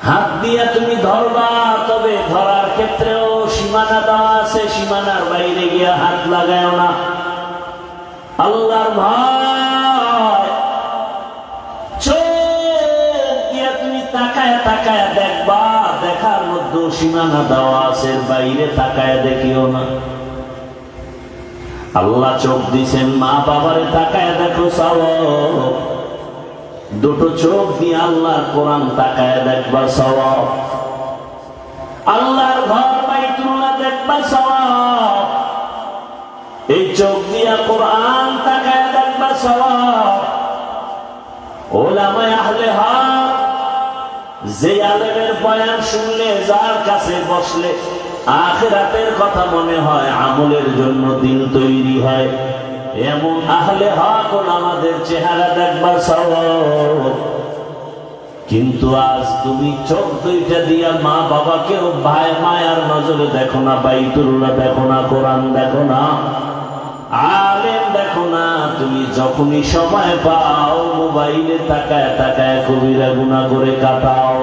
হাত দিয়া তুমি ধরবা, তবে ধরার ক্ষেত্রেও সীমানা দেওয়া আছে, সীমানার বাইরে গিয়া হাত লাগায় না। আল্লাহর ভয়, চোখ দিয়া তুমি তাকায় তাকায় দেখবা, দেখার মধ্যে সীমানা দেওয়া আছে, বাইরে তাকায় দেখিও না। আল্লাহ চোখ দিছেন, মা বাবারে তাকায় দেখো সওয়াব, দুটো চোখ দিয়ে আল্লাহর কোরআন তাকায় দেখবা সওয়াব, আল্লাহর ঘর বাইতুল্লাহ দেখবা সওয়াব, এই চোখ দিয়া কোরআন তাকায় দেখবা সওয়াব। উলামায়ে আহলে হক, যে আলেমের বয়ান শুনলে, যার কাছে বসলে আখিরাতের কথা মনে হয়, আমলের জন্য দিল তৈরি হয়, এমন আহলে হক আমাদের চেহারা দেখবার সওয়াব। কিন্তু আজ তুমি চোখ দুইটা দিয়া মা বাবাকেও ভাই মায়ার নজরে দেখো না, বাইতুল্লাহ দেখো না, কোরআন দেখো না, আলেম দেখো না। তুমি যখনই সময় পাও মোবাইলে তাকায় তাকায় কবিরা গুনাহ করে কাটাও।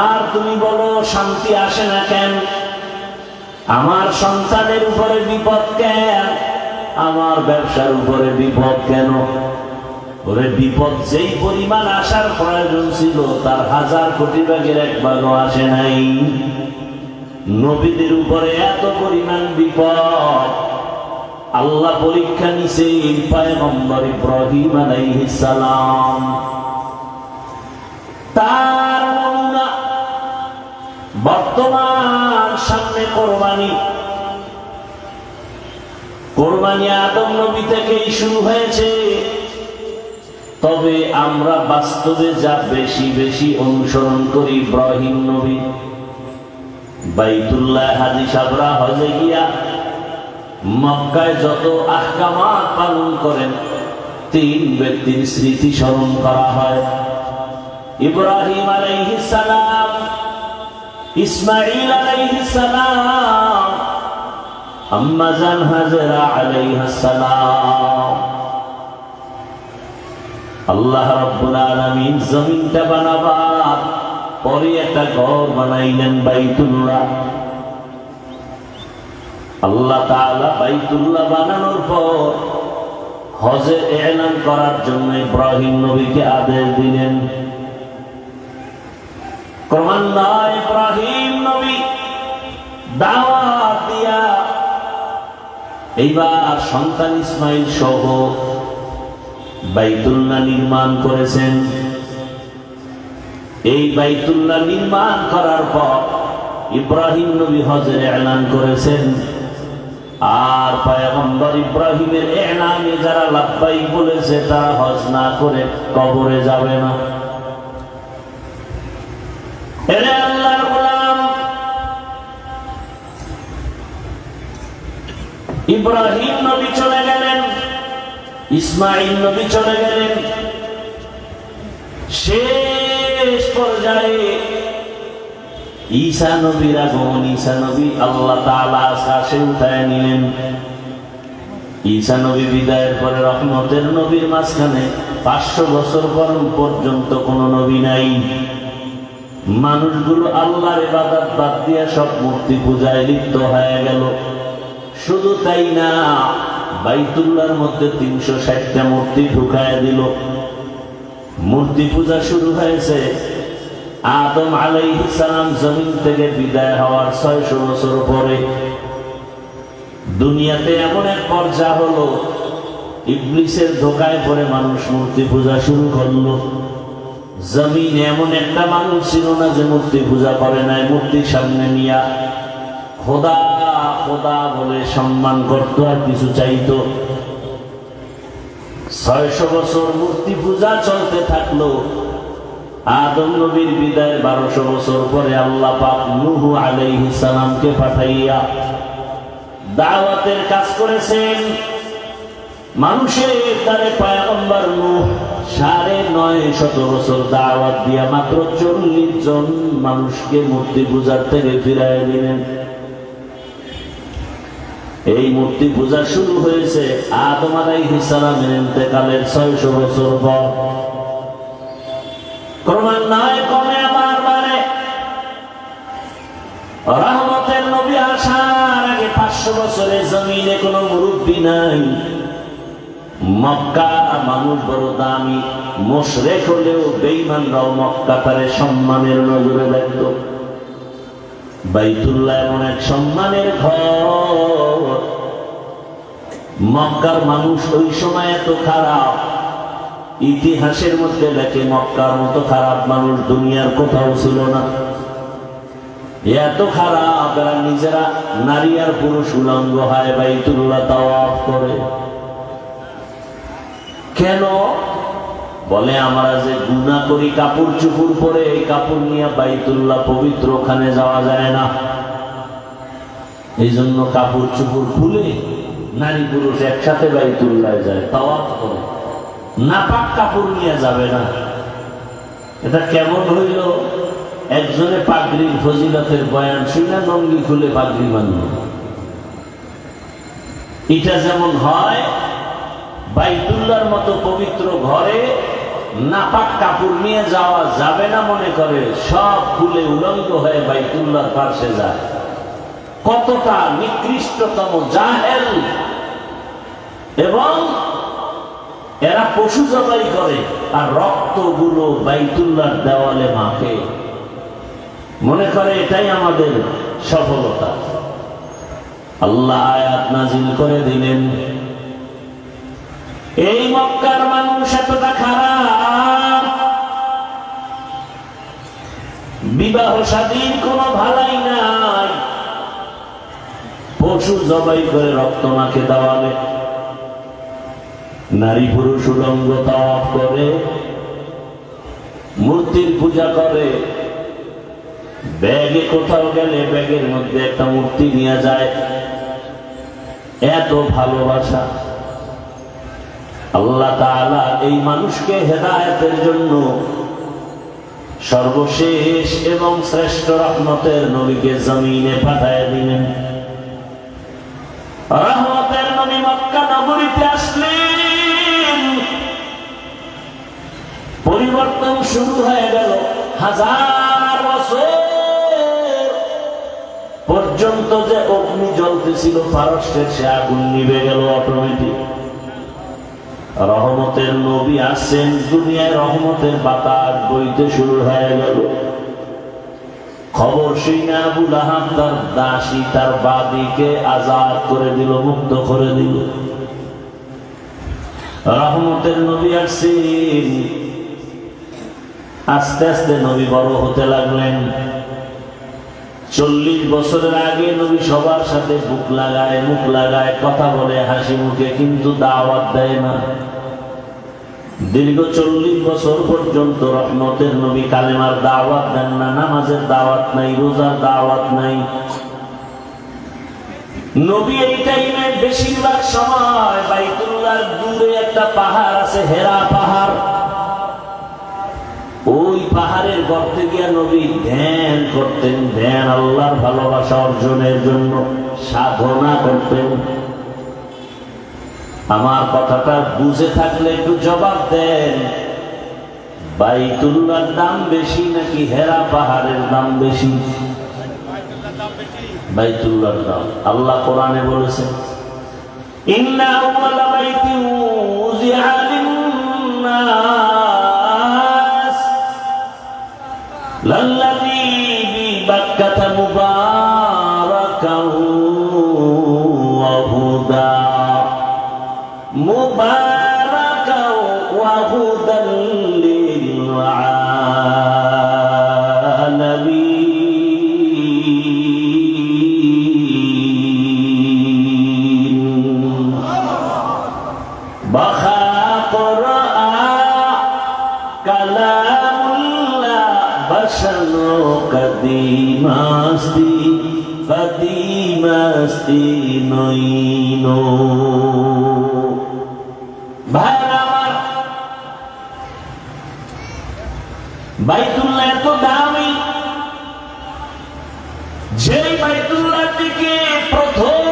আর তুমি বলো শান্তি আসে না কেন? আমার সন্তানের উপরে বিপদ কেন? আমার ব্যবসার উপরে বিপদ কেন? ওরে বিপদ যেই পরিমাণ আসার প্রয়োজন ছিল, তার 1000 কোটি ভাগের 1 ভাগও আসে নাই। নবীদের উপরে এত পরিমাণ বিপদ, আল্লাহ পরীক্ষা নিছে পয়গম্বর ইব্রাহিম আলাইহিস সালাম। তার নমুনা বর্তমান সামনে কোরবানি। কোরবানি আদম নবী থেকেই শুরু হয়েছে, তবে আমরা বাস্তবে যা বেশি বেশি অনুসরণ করি ইব্রাহিম নবী। বাইতুল্লাহ হাজী সাবরা হজে গিয়া মক্কায় যত আহকামাত পালন করেন, 3 ব্যক্তির স্মৃতি স্মরণ করা হয়। ইব্রাহিম আলাইহিস সালাম, ইসমাঈল আলাইহিস সালাম, আম্মা জান হাজরা আলাইহিস সালাম। আল্লাহ রাব্বুল আলামিন জমিনটা বানাবার পরে একটা ঘর বানাইলেন বাইতুল্লাহ। আল্লাহ তাআলা বাইতুল্লাহ বানানোর পর হজের এলান করার জন্য ইব্রাহিম নবীকে আদেশ দিলেন। ক্রমান্বয়ে ইব্রাহিম নবী দাওয়াত দিয়া এইবার সন্তান ইসমাইল সহ বাইতুল্লাহ নির্মাণ করেছেন। এই বাইতুল্লাহ নির্মাণ করার পর ইব্রাহিম নবী হজের এলান করেছেন। আর পয়গম্বর ইব্রাহিমের এলানে যারা লাব্বাইক বলেছে, তারা হজ না করে কবরে যাবে না। এরে আল্লাহর গোলাম, ইব্রাহিম নবী চলে গেলেন, ইসমাঈল নবী চলে গেলেন, শেষ পর্যায়ে ঈসা নবীর আগমন। ঈসা নবী আল্লাহ তাআলা আকাশে উঠায় নিলেন। ঈসা নবী বিদায়ের পরে রহমতের নবীর মাঝখানে 500 বছর পর্যন্ত কোন নবী নাই। মানুষগুলো আল্লাহর ইবাদত বাদ দিয়ে সব মূর্তি পূজায় লিপ্ত হয়ে গেল। শুধু তাই না, বাইতুল্লাহর মধ্যে 360টা মূর্তি ঢুকায় দিল। মূর্তি পূজা শুরু হয়েছে আদম আলাইহিস সালাম জমিন থেকে বিদায় হওয়ার 600 বছর পরে। দুনিয়াতে এমন এক পর্যায় হলো, ইবলিসের ধোকায় পড়ে মানুষ মূর্তি পূজা শুরু করলো। জমিনে এমন একটা মানুষ ছিল না যে মূর্তি পূজা করে নাই। মূর্তির সামনে নিয়া খোদা খোদা বলে সম্মান করত, আর কিছু চাইতো। 600 বছর মূর্তি পূজা চলতে থাকলো। আদম নবীর বিদায় 1200 বছর পরে আল্লাহ পাক নূহ আলাইহিস সালামকে পাঠাইয়া দাওয়াতের কাজ করেছেন। মানুষের দ্বারে পয়গম্বর নূহ 950 বছর দাওয়াত দিয়া মাত্র 40 জন মানুষকে মূর্তি পূজার থেকে ফিরাইয়া দিলেন। এই মূর্তি পূজা শুরু হয়েছে আদম আলাইহিস সালামের ইন্তেকালের 600 বছর পর। ক্রমান্বয়ে কমে আবার বাড়ে। রহমতের নবী আসার আগে 500 বছরের জমিনে কোনো মুরব্বী নাই। মক্কা মানুষ বড় দামি, মুশরিক হলেও বেঈমানরাও মক্কা তারে সম্মানের নজরে দেখত। বাইতুল্লাহ এমন এক সম্মানের ঘর, মক্কার মানুষ ওই সময় এত খারাপ, ইতিহাসের মধ্যে লেখে মক্কার মতো খারাপ মানুষ দুনিয়ার কোথাও ছিল না। এত খারাপ, এরা নিজেরা নারী আর পুরুষ উলঙ্গ হয় বাইতুল্লাহ তাওয়াফ করে। কেন? বলে আমরা যে গুনাহ করি কাপড় চোপড় পরে, এই কাপড় নিয়ে বাইতুল্লাহ পবিত্র, ওখানে যাওয়া যায় না। এই জন্য কাপড় চোপড় খুলে নারী পুরুষ একসাথে বাইতুল্লাহ যায়, তাওয়াফ করে। নাপাক কাপড় নিয়ে যাবে না। এটা কেমন হইল? একজনে পাগড়ির ফজিলতের বয়ান শুনে লঙ্গি খুলে পাগড়ি মানল। এটা যেমন হয়, বাইতুল্লাহর মতো পবিত্র ঘরে নাপাক কাপড় নিয়ে যাওয়া যাবে না মনে করে সব খুলে উলঙ্গ হয়ে বাইতুল্লাহর পাশে যায়। কতটা নিকৃষ্টতম জাহেল! এবং এরা পশু জবাই করে আর রক্তগুলো বাইতুল্লাহর দেওয়ালে মাখে, মনে করে এটাই আমাদের সফলতা। আল্লাহ আয়াত নাজিল করে দিলেন, এই মক্কার মানুষ এতটা খারাপ, বিবাহ শাদীর কোনো ভালাই নাই, পশু জবাই করে রক্ত মাখে দেওয়ালে, নারী পুরুষ উলঙ্গ তাওয়াফ করে, মূর্তির পূজা করে। ব্যাগে কোথাও গেলে ব্যাগের মধ্যে একটা মূর্তি নিয়ে যায়। এত ভালোবাসা! আল্লাহ তাআলা এই মানুষকে হেদায়েতের জন্য সর্বশেষ এবং শ্রেষ্ঠ রহমতের নবীকে জমিনে পাঠায় দিলেন। রহমতের নবী মক্কা নগরীতে আসলেন, পরিবর্তন শুরু হয়ে গেল। 1000 বছর পর্যন্ত যে অগ্নি জ্বলতেছিল পারস্যের, সে আগুন নিভে গেল অটোমেটিক। রহমতের নবী আসছেন, দুনিয়ায় রহমতের বাতাস বইতে শুরু হয়ে গেল। খবর শুনে আবু লাহাব তার দাসী, তার বাদীকে আজাদ করে দিল, মুক্ত করে দিল। রহমতের নবী আসছেন। আস্তে আস্তে নবী বড় হতে লাগলেন। 40 বছরের আগে নবী সবার সাথে বুক লাগায়, মুখ লাগায়, কথা বলে হাসি মুখে, কিন্তু দাওয়াত দেয় না। দীর্ঘ 40 বছর পর্যন্ত রহমতের নবী কালেমার দাওয়াত দেন না, নামাজের দাওয়াত নাই, রোজার দাওয়াত নাই। নবী এই টাইমে বেশিরভাগ সময় বাইতুল্লাহর দূরে একটা পাহাড় আছে, হেরা পাহাড়, ওই পাহাড়ের গর্তে গিয়া নবী ধ্যান করতেন। ধ্যান আল্লাহর ভালোবাসা অর্জনের জন্য সাধনা করতেন। আমার কথাটা বুঝে থাকলে একটু জবাব দেন, বাইতুল্লাহর দাম বেশি নাকি হেরা পাহাড়ের দাম বেশি? বাইতুল্লাহর দাম। আল্লাহ কোরআনে বলেছেন, ইন্না আউওয়ালা বাইতিন উযিআ লিন-নাস লাল্লাযী বিবাক্কাতা মুবারাকান ওয়া হুদা মুবারাকান ওয়া হুদান লিল-আলামিন। বাখা কোরআন কালামুল্লাহ বশনো কদিমাস্তি কদিমাস্তি নইনো। বাইতুল্লাহ এত দামি, যে বাইতুল্লাহ দিকে প্রথম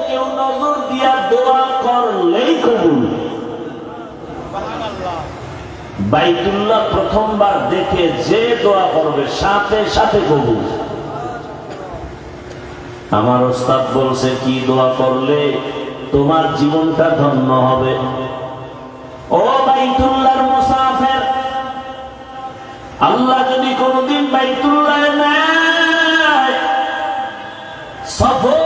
কেউ নজর দিয়া দোয়া করলেই কবুল। বাইতুল্লাহ প্রথমবার দেখে যে দোয়া করবে সাথে সাথে কবুল। আমার ওস্তাদ বলছে কি দোয়া করলে তোমার জীবনটা ধন্য হবে। ও বাইতুল্লাহর মুসাফির, আল্লাহ যদি কোনদিন বাইতুল্লাহ নেয়, সফর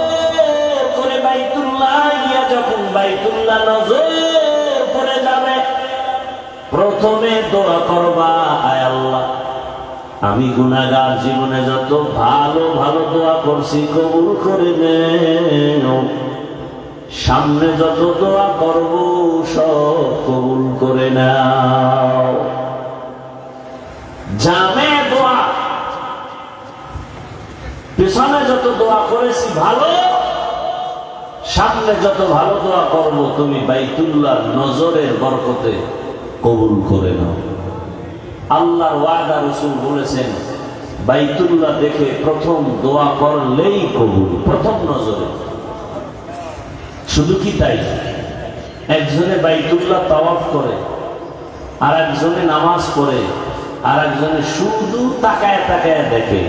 করে বাইতুল্লাহ গিয়া যখন বাইতুল্লাহ নজর পড়ে যাবে, প্রথমে দোয়া করবা, আয় আল্লাহ আমি গুনাহগার, জীবনে যত ভালো ভালো দোয়া করছি কবুল করে নেও, সামনে যত দোয়া করব সব কবুল করে নাও। জামে দোয়া, পিছনে যত দোয়া করেছি ভালো, সামনে যত ভালো দোয়া করব তুমি বাইতুল্লাহর নজরের বরকতে কবুল করে নাও। আল্লাহর ওয়াদা, রাসূল বলেছেন বাইতুল্লাহ দেখে প্রথম দোয়া করলেই কবুল, প্রথম নজরে। শুধু কি তাই, একজনে বাইতুল্লাহ তাওয়াফ করে, আর একজনে নামাজ পড়ে, আর একজনে শুধু তাকায় তাকায় দেখে।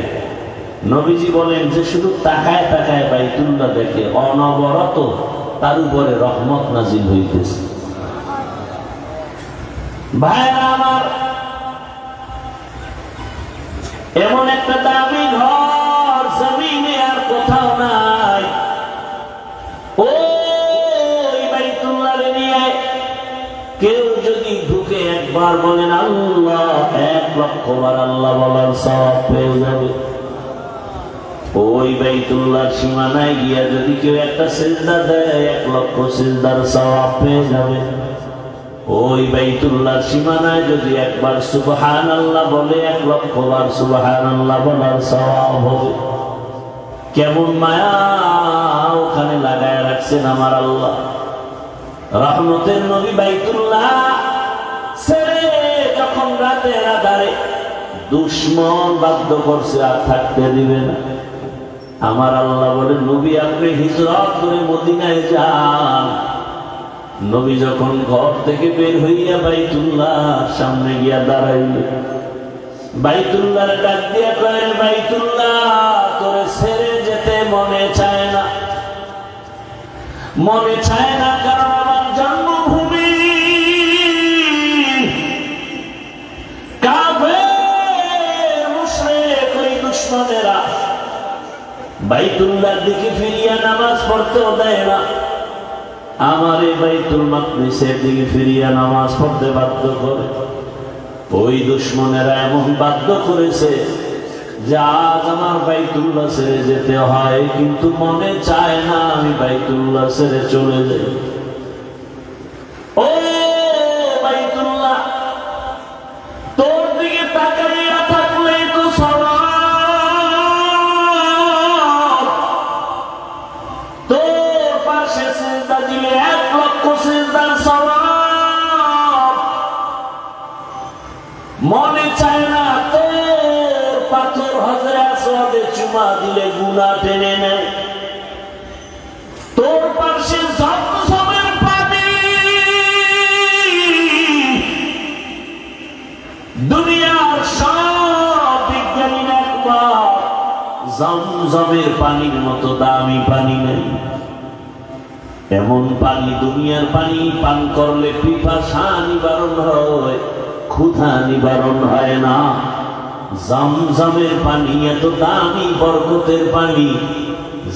নবীজি বলেন যে শুধু তাকায় তাকায় বাইতুল্লাহ দেখে, অনবরত তার উপরে রহমত নাজিল হইতেছে। ভাইরা আমার, এমন একটা দামি ঘর জমিনে আর কোথাও নাই। ওই বাইতুল্লাহ নিয়ে কেউ যদি ঢুকে একবার বলেন আল্লাহ, 1,00,000 বার আল্লাহ বলার সওয়াব পেয়ে যাবে। ওই বাইতুল্লাহর সীমানায় গিয়া যদি কেউ একটা সিজদা দেয়, 1,00,000 সিজদার সওয়াব পেয়ে যাবে। ওই বাইতুল্লাহর সীমানায় যদি একবার সুবহানাল্লাহ বলে, 1,00,000 বার সুবহানাল্লাহ বলার সওয়াব হবে। কেমন মায়া ওখানে লাগায় রাখছেন আমার আল্লাহ। রহমতের নবী বাইতুল্লাহ ছেড়ে যখন রাতের আধারে দুশ্মন বাধ্য করছে আর থাকতে দিবে না, আমার আল্লাহ বলে নবী আপনি হিজরত করে মদিনায় যান। নবী যখন ঘর থেকে বের হইয়া বাইতুল্লাহ সামনে গিয়া দাঁড়াইলে, বাইতুল্লাহর ডাক দিয়া কয়, বাইতুল্লাহ তোরে ছেড়ে যেতে মনে চায় না, মনে চায় না, কারণ আমার জন্মভূমি কাফের মুশরিক ওই দুশমনেরা বাইতুল্লাহর দিকে ফিরিয়া নামাজ পড়তেও দেয় না। আমার এই বাইতুল মাকদিসের দিকে ফিরিয়া নামাজ পড়তে বাধ্য করে। ওই দুশমনেরা এমন বাধ্য করেছে যে আজ আমার বাইতুল্লাহ ছেড়ে যেতে হয়, কিন্তু মনে চায় না আমি বাইতুল্লাহ ছেড়ে চলে যাই। ও বাইতুল্লাহ, তোর দিকে তাকাইয়া থাকলে তো সওয়াব, তোর পাশে সিজদা দিলে 1,00,000 সিজদার সওয়াব। মনে চায় না তোর পাথর হজরে আসওয়াদে চুমা দিলে গুনাহ টেনে নেয়, তোর পাশে জমজমের পানি, দুনিয়ার সব বিজ্ঞানীরা একমত জমজমের পানির মতো দামি পানি নেই। এমন পানি, দুনিয়ার পানি পান করলে পিপাসা নিবারণ হয়, ক্ষুধা নিবারণ হয় না। জমজমের পানি এত দামি বরকতের পানি,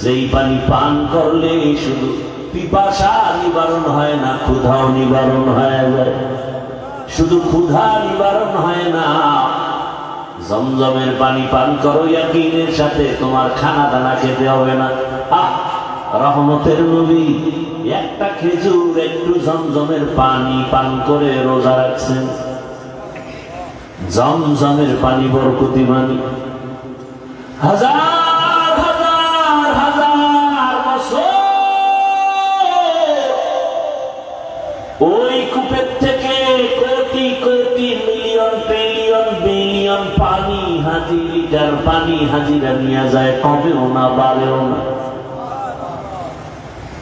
যেই পানি পান করলে শুধু পিপাসা নিবারণ হয় না, ক্ষুধাও নিবারণ হয়ে যায়। শুধু ক্ষুধা নিবারণ হয় না, জমজমের পানি পান করো ইয়াকিনের সাথে, তোমার খানা দানা খেতে হবে না। রহমতের নবী একটা খেজুর, একটু জমজমের পানি পান করে রোজা রাখছেন। জমজমের পানি বরকতি মানি, হাজার হাজার হাজার বছর ওই কূপের থেকে crore crore million trillion billion পানি, হাজি লিটার পানি হাজিরা নিয়ে যায়, কমেও না বাড়েও না।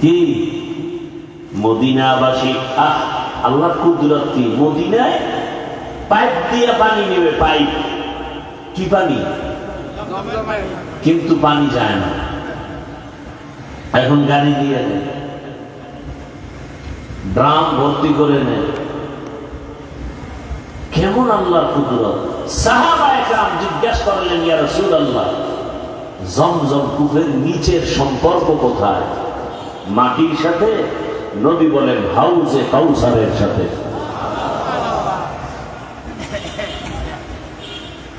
কি মদিনাবাসী, আল্লাহ কুদরত কি, মদিনায় পাইপ দিয়ে পানি নেবে, পাইপ কি পানি, কিন্তু পানি যায় না। এখন গাড়ি দিয়ে নেয়, ড্রাম ভর্তি করে নেয়। কেমন আল্লাহর কুদরত! সাহাবায়ে কেরাম জিজ্ঞাসা করলেন, ইয়া রাসূলুল্লাহ, জমজম কূপের নিচের সম্পর্ক কোথায়? মাটির সাথে? নবী বলেন, হাউজে কাউসারের সাথে।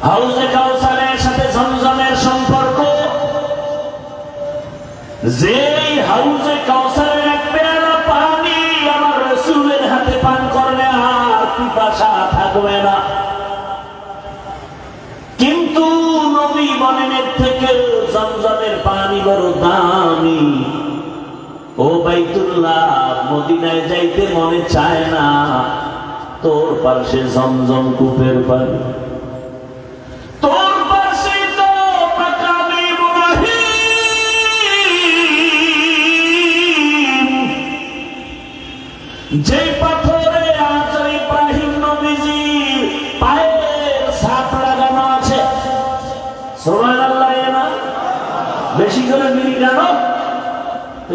হাউজে কাউসারের সাথে জমজমের সম্পর্ক। যেই হাউজে কাউসারের এক পেয়ালা পানি আমার রাসূলের হাতে পান করলে আর পিপাসা থাকবে না। কিন্তু নবী বলেন, এর থেকে জমজমের পানি বড় দামি। ও বাইতুল্লাহ, মদিনায় যাইতে মনে চায় না, তোর পাশে জমজম কূপের পানি, তোর পাশে তো মাকামে ইব্রাহিম, যে পাথরে আজ ইব্রাহিম নবীজির পায়ের ছাপ লাগানো আছে। সুবহানাল্লাহ। না বেশি করে মিনি কেন?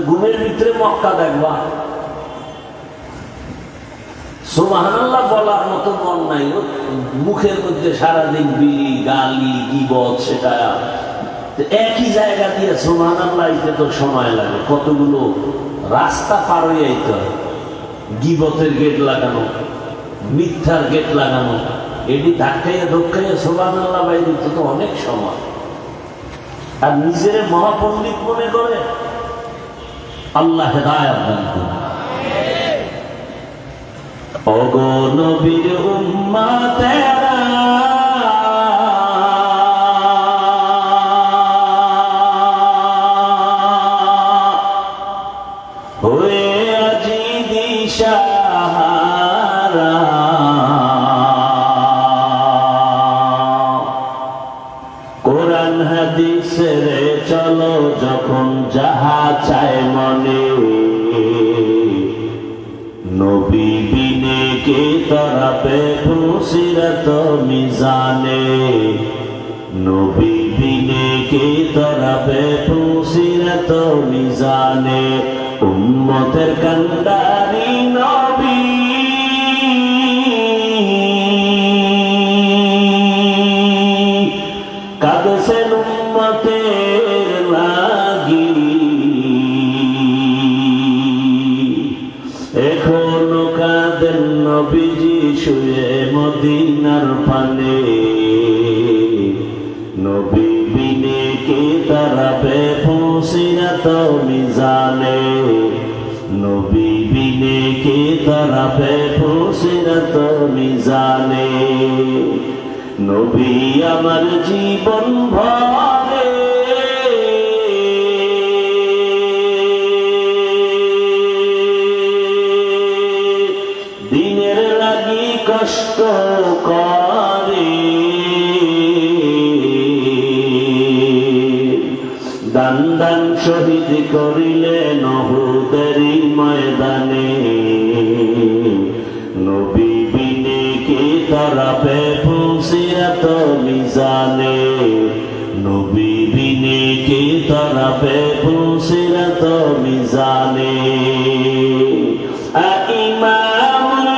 ঘুমের ভিতরে মক্কা দেখবা। সুবহানাল্লাহ বলার মতো মন নাই, মুখের মধ্যে সারাদিন বিড়ি, গালি, গীবত, সেটা একই জায়গা দিয়ে সুবহানাল্লাহ আইতে তো সময় লাগে, কতগুলো রাস্তা পার হয়ে আইতে হয়। গীবতের গেট লাগানো, মিথ্যার গেট লাগানো, এটি ধাক্কাইয়া ধক্কাইয়া সুবহানাল্লাহ বাই দিতে তো অনেক সময়। আর নিজের মহাপণ্ডিত মনে করে। আল্লাহ হেদায়েত দান করুন। ওগো নবীর উম্মতেরা, হয়ে আজি দিশাহারা, কোরআন হাদিসের চলো যখন যাহা চায় মনে, নবী বিনে কে তরাপে ফুসিরত মিজানে, নবী বিনে কে তরাপে ফুসিরত মিজানে, উম্মতের কান্ডারি নবী, কাঁদছেন উম্মতের লাগি, এখনো কাঁদেন নবীজি শুয়ে মদিনার পানে, নবী বিনে কে তারাপে ফুসিরাত মিজানে, নবী বিনে কে তারাপে ফুসিরাত মিজানে, নবী আমার জীবন ভরে দিনের লাগি কষ্ট করে, দান দান শহীদ করিলেন উহুদেরই ময়দানে, নবী বিনে কে তরাপে ফুসিরাত মিজানে, নবী বিনে কে তরাপে ফুসিরাত মিজানে, ইমামুল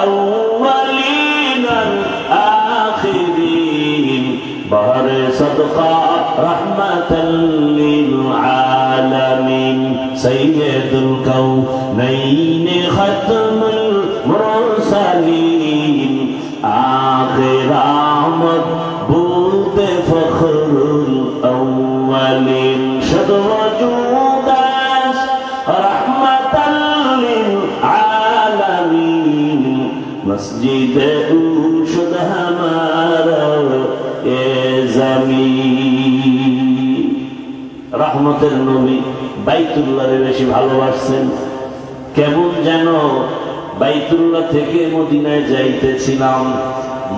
আউয়ালিন আল আখিরিন, বাহরে সদকা রাহমাতাল লিল আলামিন, সাইয়্যিদুল কাউনাইন খাতমুল মুরসালিন, আখির আহমদ বুলতে ফখরুল আউয়ালিন, শুধু ওজুদাস রাহমাতাল লিল আলামিন, মসজিদে উশুদ হামারা এ জমিন। রহমতের নবী বাইতুল্লাহরে বেশি ভালোবাসছেন। কেমন যেন বাইতুল্লাহ থেকে মদিনায় যাইতেছিলাম,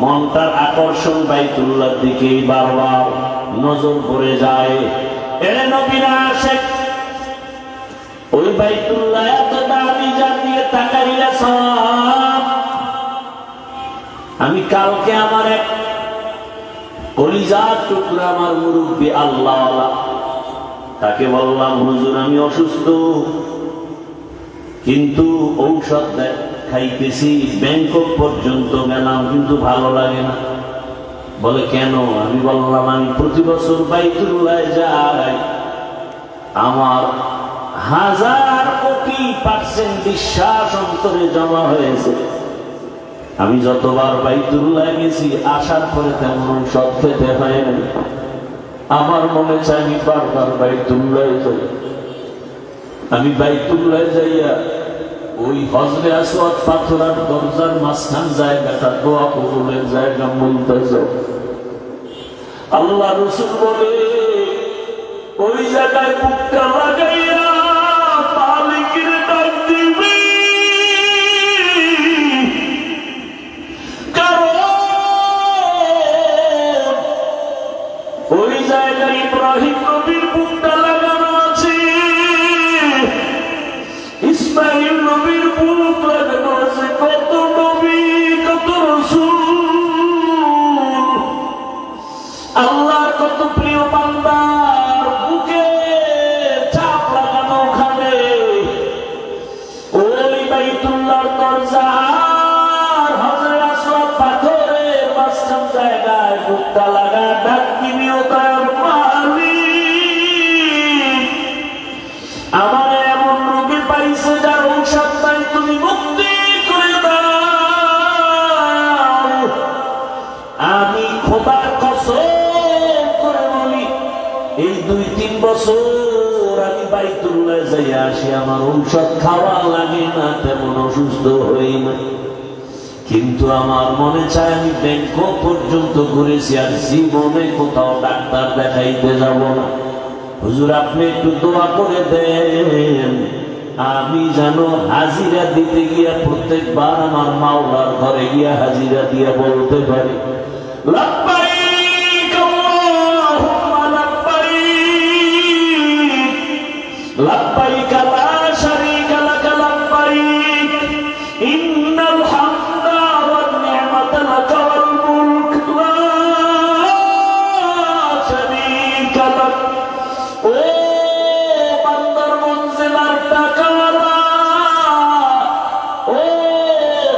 মনটার আকর্ষণ বাইতুল্লাহর দিকেই বারবার নজর পড়ে যায়। এরে নবীরা আসে, ওই বাইতুল্লাহ এত দামি, যা দিয়ে তাকাইলে সব। আমি কালকে আমার এক কলিজার টুকরা আমার মুরব্বী আল্লাহওয়ালা, তাকে বললাম হুজুর আমি অসুস্থ, কিন্তু ঔষধ খাইতেছি, ব্যাংকক পর্যন্ত গেলাম কিন্তু ভালো লাগে না। বলে কেন? আমি বললাম আমি প্রতি বছর বাইতুল্লাহ যাই, আমার 1000% বিশ্বাস অন্তরে জমা হয়েছে। আমি যতবার বাইতুল্লাহ গেছি আসার পরে তেমন ঔষধ খেতে হয় না। আমার মনে চাই আমি বারবার বাইতুল্লাহ যাই। আমি বাইতুল্লাহ যাইয়া ওই হজরে আসওয়াদ পাথরের দরজার মাঝখান জায়গাটা দোয়া কবুলের জায়গা বলতেছে। আল্লাহ রাসূল বলে ওই জায়গায় বুকটা লাগাইয়া মালিকের ডাক দিবি, কারণ ওই জায়গায় ইব্রাহিম নবীর বুকটা লাগানো আছে, ইসমাইল নবীর বুক লাগানো আছে, কত নবী কত রাসূল, আল্লাহর কত প্রিয় বান্দার বুকে চাপ লাগানো ওখানে। ওই বাইতুল্লাহর দরজা আর হজরে আসওয়াদ পাথরের মাঝখান জায়গায় বুকটা লাগা ডাক দিবিও তার মালিক, আমার এমন রোগে পাইছে যার ঔষধ নাই, তুমি মুক্তি করে দাও। আমি খোদার কসম করে বলি এই 2-3 বছর আমি বাইতুল্লাহ যাই আসি, আমার ঔষধ খাওয়া লাগে না, তেমন অসুস্থ হই না, কিন্তু আমার মনে চায় আমি ব্যাংকক পর্যন্ত ঘুরেছি আর জীবনে কোথাও ডাক্তার দেখাইতে যাব না। হুজুর আপনি একটু দোয়া করে দেন, আমি যেন হাজিরা দিতে গিয়া প্রত্যেকবার আমার মাওলার ঘরে গিয়া হাজিরা দিয়া বলতে পারি লাব্বাইক আল্লাহুম্মা লাব্বাইক, লাব্বাইক লা শারীকা লাক লাব্বাইক, ইন্নাল হামদা ওয়ান নি'মাতা লাক ওয়াল মুলক লা শারীকা লাক। ও বান্দার মঞ্জিলার টাকাওয়ালা, ও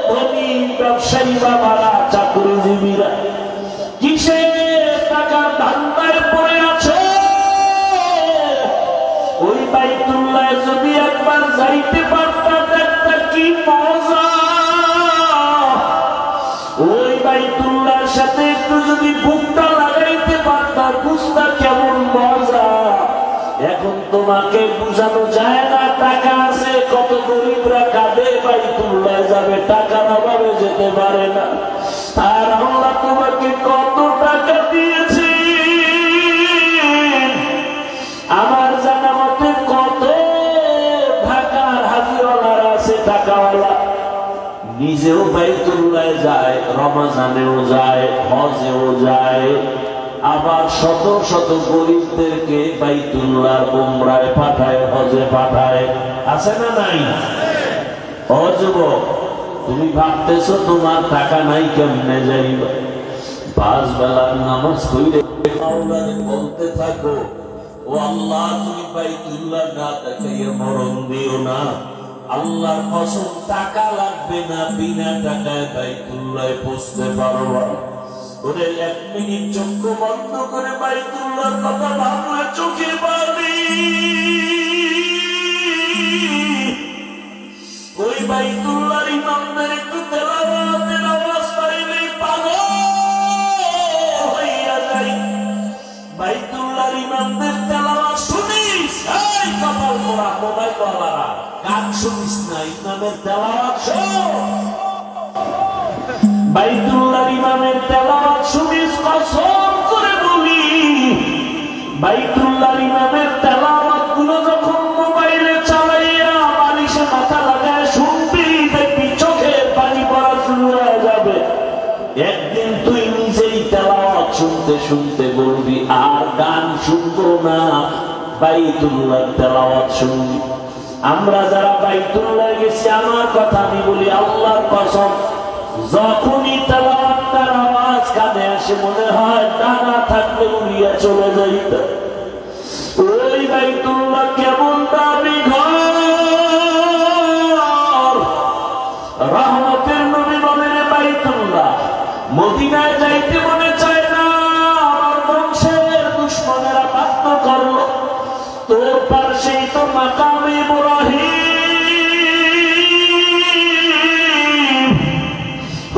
ধনী ব্যবসায়ী বাবারা, চাকরিজীবীরা, কিসের টাকা ধান্দায় পড়ে আছো? ওই বাইতুল্লাহ যদি একবার যাইতে পারতা দেখতা কি মজা। ওই বাইতুল্লাহর সাথে একটু যদি বুকটা লাগাইতে পারতা বুঝতা কেমন মজা। এখন তোমাকে বুঝানো যায় না, টাকা আছে, কত গরিবরা কাঁদে বাইতুল্লাহ যাবে, টাকার অভাবে যেতে পারে না। আর আল্লাহ তোমাকে কত টাকা দিয়েছে, আমার জানা মতে কত ঢাকার হাজিওয়ালারা আছে, টাকাওয়ালা নিজেও বাইতুল্লাহ যায়, রমজানেও যায়, হজেও যায়, আবার শত শত গরিবদেরকে বাইতুল্লাহর উমরায় পাঠায়, হজে পাঠায়, আছে না নাই? ও যুবক, তুমি ভাবতেছো তোমার টাকা নাই, কেমনে যাইবা? 5 বেলার নামাজ পড়ে মাওলারে বলতে থাকো, ও আল্লাহ তুমি বাইতুল্লাহ না দেখাইয়া মরণ দিও না। আল্লাহর কসম টাকা লাগবে না, বিনা টাকায় বাইতুল্লাহ পৌঁছতে পারবা। ওরে 1 মিনিট চক্ষু বন্ধ করে বাইতুল্লাহর কথা ভাবলে চোখে পানি। ওই বাইতুল্লাহর ইমামদের একটু তেলাওয়াতের আওয়াজ পাইলেই পাগল হইয়া যায়। বাইতুল্লাহর ইমামদের তেলাওয়াত শুনিস, এই কপাল পোড়া মোবাইল ওয়ালারা, গান শুনিস না, ইমামের তেলাওয়াত শোন। বাইতুল্লাহর ইমামের তেলাওয়াত শুনিস, কসম করে বলি বাইতুল্লাহর ইমামের তেলাওয়াত গুলো যখন মোবাইলে চালাইয়া বালিশে মাথা লাগায় শুনবি, দেখবি চোখের পানি পড়া শুরু হয়ে যাবে। একদিন তুই নিজেই তেলাওয়াত শুনতে শুনতে বলবি আর গান শুনবো না, বাইতুল্লাহর তেলাওয়াত শুনবি। আমরা যারা বাইতুল্লাহ গেছি, আমার কথা আমি বলি, আল্লাহর কসম যখনই তেলাওয়াতের আওয়াজ কানে আসে মনে হয় ডানা থাকলে উড়িয়া চলে যাইত। ওই বাইতুল্লাহ কেমন দামি ঘর, রহমতের নবী বলেন বাইতুল্লাহ মদিনায় যাইতে মনে চায় না, আমার বংশের দুশমনেরা বাধ্য করলো। তোর পাশেই তো মাকামে ইব্রাহিম,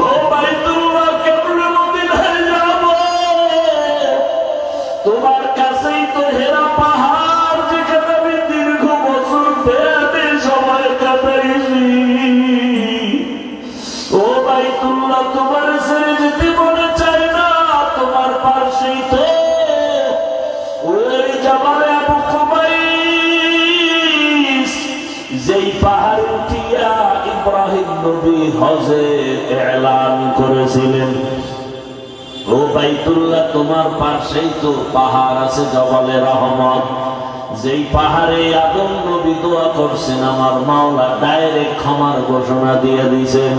ও বাইতুল্লাহ কেমনে মদিনায় যাব? তোমার কাছেই তো হেরা পাহাড়, যেখানে আমি দীর্ঘ বছর বেড়াতে সময় কাটাইছি। ও বাইতুল্লাহ তোমার ছেড়ে যেতে মনে চায় না, তোমার পাশেই তো ওই জাবালে আবু কুবাইস, যেই পাহাড়ে উঠিয়া ইব্রাহিম নবী হজের এলান করেছিলেন। ও বাইতুল্লাহ তোমার পাশেই তো পাহাড় আছে জবালে রহমত, যেই পাহাড়ে আদম নবী দোয়া করছেন, আমার মাওলা ডাইরেক্ট ক্ষমার ঘোষণা দিয়ে দিয়েছেন।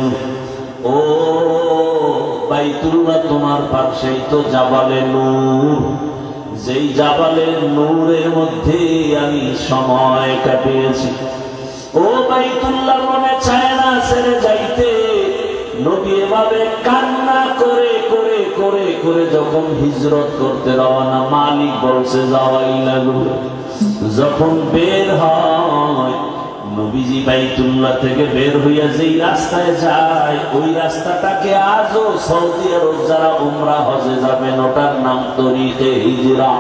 ও বাইতুল্লাহ তোমার পাশেই তো জাবালে নূর, যেই জাবালে নূরের মধ্যে আমি সময় কাটিয়েছি। ও বাইতুল্লাহ মনে চায় না ছেড়ে যাইতে। নবী এভাবে কান্না করে করে করে করে যখন হিজরত করতে রওনা, মালিক বলছে যাওয়াই লাগবে। যখন বের হয় নবীজি বাইতুল্লাহ থেকে বের হইয়া যেই রাস্তায় যায়, ওই রাস্তাটাকে আজও সৌদি আরব যারা উমরা হজে যাবেন ওটার নাম তরিকে হিজরা।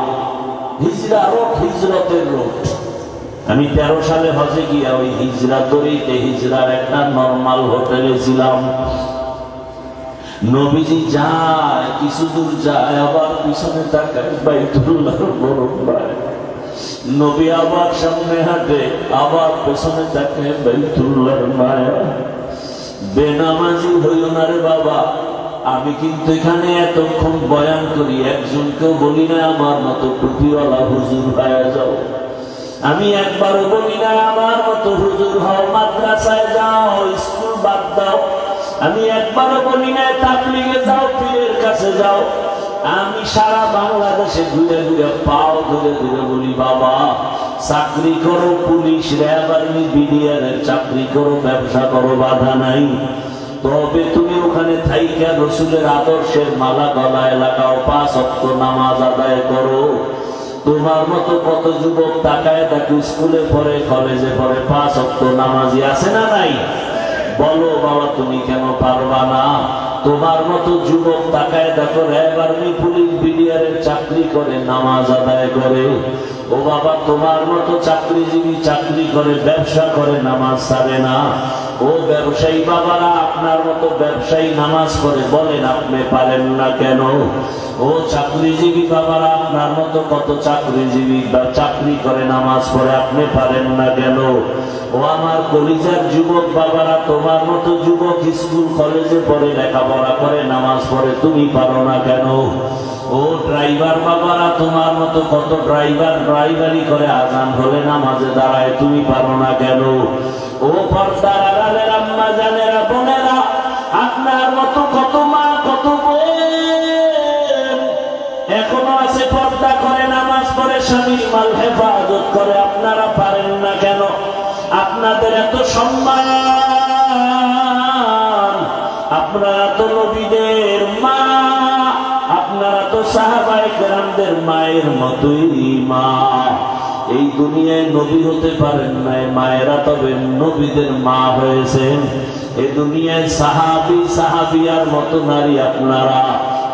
হিজরা রোড, হিজরতের রোড। আমি 13 সালে হজে গিয়া ওই হিজরা তরিকে হিজরার একটা নরমাল হোটেলে ছিলাম। নবীজি যায়, কিছু দূর যায়, আবার পিছনে তাকায় বাইতুল্লাহর বরকবায়। নবী আবার সামনে হাঁটে, আবার পেছনে তাকে বাইতুল্লাহর মায়া। বেনামাজি হইও না রে বাবা। আমি কিন্তু এখানে এতক্ষণ বয়ান করি, একজনকেও বলি না আমার মতো টুপিওয়ালা হুজুর হয়ে যাও। আমি একবারও বলি না আমার মতো হুজুর হও, মাদ্রাসায় যাও, স্কুল বাদ দাও। আমি একবারও বলি না তাবলীগে যাও, পীরের কাছে যাও। আমি সারা বাংলাদেশে ঘুরে ঘুরে পাও ধরে ধরে বলি বাবা চাকরি করো, পুলিশ, র্যাব, আর্মি, বিডিআরের চাকরি করো, ব্যবসা করো, বাধা নাই। তবে তুমি ওখানে থাইকা রসুলের আদর্শের মালা গলায় লাগাও, 5 ওয়াক্ত নামাজ আদায় করো। তোমার মতো কত যুবক তাকায় দেখো, স্কুলে পড়ে, কলেজে পড়ে, 5 ওয়াক্ত নামাজি আছে না নাই? বলো বাবা তুমি কেন পারবা না? তোমার মতো যুবক তাকায় দেখো, র্যাব, আর্মি, পুলিশ, বিডিআরের চাকরি করে, নামাজ আদায় করে। ও বাবা তোমার মতো চাকরিজীবী চাকরি করে, ব্যবসা করে, নামাজ ছাড়ে না। ও ব্যবসায়ী বাবারা আপনার মতো ব্যবসায়ী নামাজ করে, বলেন আপনি পারেন না কেন? ও চাকরিজীবী বাবারা আপনার মতো কত চাকরিজীবী চাকরি করে, নামাজ পড়ে, আপনি পারেন না কেন? ও আমার কলিজার যুবক বাবারা, তোমার মতো যুবক স্কুল কলেজে পড়ে, লেখাপড়া করে, নামাজ পড়ে, তুমি পারো না কেন? ও ড্রাইভার বাবারা, তোমার মতো কত ড্রাইভার ড্রাইভারি করে, আজান হলে নামাজে দাঁড়ায়, তুমি পারো না কেন? ও পর্দার আড়ালের আম্মা জানেরা, বোনেরা, আপনার মতো কত মা, কত বোন এখনো আছে পর্দা করে, নামাজ পড়ে, স্বামীর মাল হেফাজত করে, আপনারা পারেন না কেন? আপনাদের এত সম্মান, আপনারা তো নবীদের মা, আপনারা তো সাহাবায়ে কেরামদের মায়ের মতোই মা। এই দুনিয়ায় নবী হতে পারেন নাই, মায়েরা তবে নবীদের মা হয়েছেন। এই দুনিয়ায় সাহাবী সাহাবিয়ার মতো নারী আপনারা।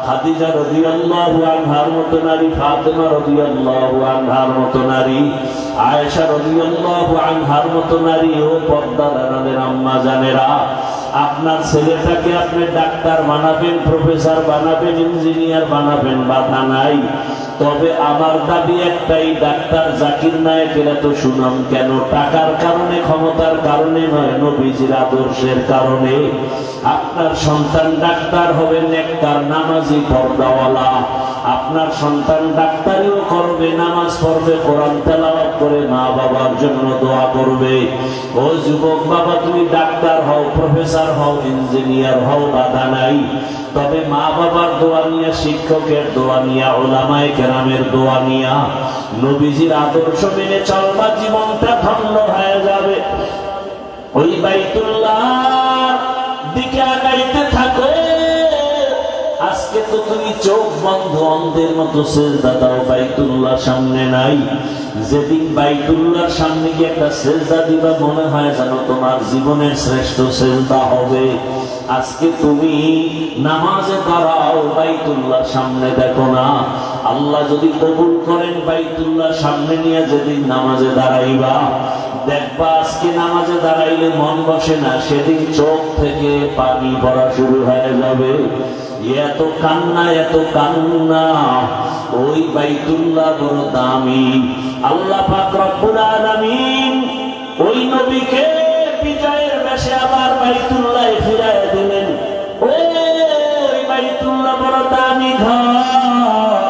খাদিজা রাদিয়াল্লাহু আনহার মতো নারী, ফাতেমা রাদিয়াল্লাহু আনহার মতো নারী, আয়েশা রাদিয়াল্লাহু আনহার মতো নারী। ও পর্দার আড়ালের আম্মা জানেরা, আপনার ছেলেটাকে আপনি ডাক্তার বানাবেন, প্রফেসর বানাবেন, ইঞ্জিনিয়ার বানাবেন, বাধা নাই। তবে আমার দাবি একটাই, ডাক্তার জাকির নায়েকের এত সুনাম কেন? টাকার কারণে, ক্ষমতার কারণে নয়, নবীজির আদর্শের কারণে। আপনার সন্তান ডাক্তার হবে, নেককার, নামাজি, পর্দাওয়ালা। আপনার সন্তান ডাক্তারিও করবে, নামাজ পড়বে, কোরআন তেলাওয়াত করে মা বাবার জন্য দোয়া করবে। ও যুবক বাবা, তুমি ডাক্তার হও, প্রফেসর হও, ইঞ্জিনিয়ার হও, বাধা নাই। তবে মা বাবার দোয়া নিয়া, শিক্ষকের দোয়া নিয়া, উলামায়ে কেরামের দোয়া নিয়া, নবীজির আদর্শ মেনে চলবা, জীবনটা ধন্য হয়ে যাবে। ওই বাইতুল্লাহ দিকে আগাইতে থাকো। আজকে তো তুমি চোখ বন্ধ অন্ধের মতো সেজদা দাও, বাইতুল্লাহ সামনে নাই। যেদিন বাইতুল্লাহর সামনে গিয়ে একটা সেজদা দিবা, মনে হয় যেন তোমার জীবনের শ্রেষ্ঠ সেজদা হবে। আজকে তুমি নামাজে দাঁড়াও, বাইতুল্লাহর সামনে দেখো না। আল্লাহ যদি কবুল করেন, বাইতুল্লাহর সামনে নিয়ে যেদিন নামাজে দাঁড়াইবা, দেখবা আজকে নামাজে দাঁড়াইলে মন বসে না, সেদিন চোখ থেকে পানি পড়া শুরু হয়ে যাবে। এত কান্না, এত কান্না। ওই বাইতুল্লাহ বড় দামি। আল্লাহ পাক রব্বুল আলামিন ওই নবীকে বিজয়ের বেশে আবার বাইতুল্লাহে ফিরায় দিলেন। ওই বাইতুল্লাহ বড় দামি ঘর।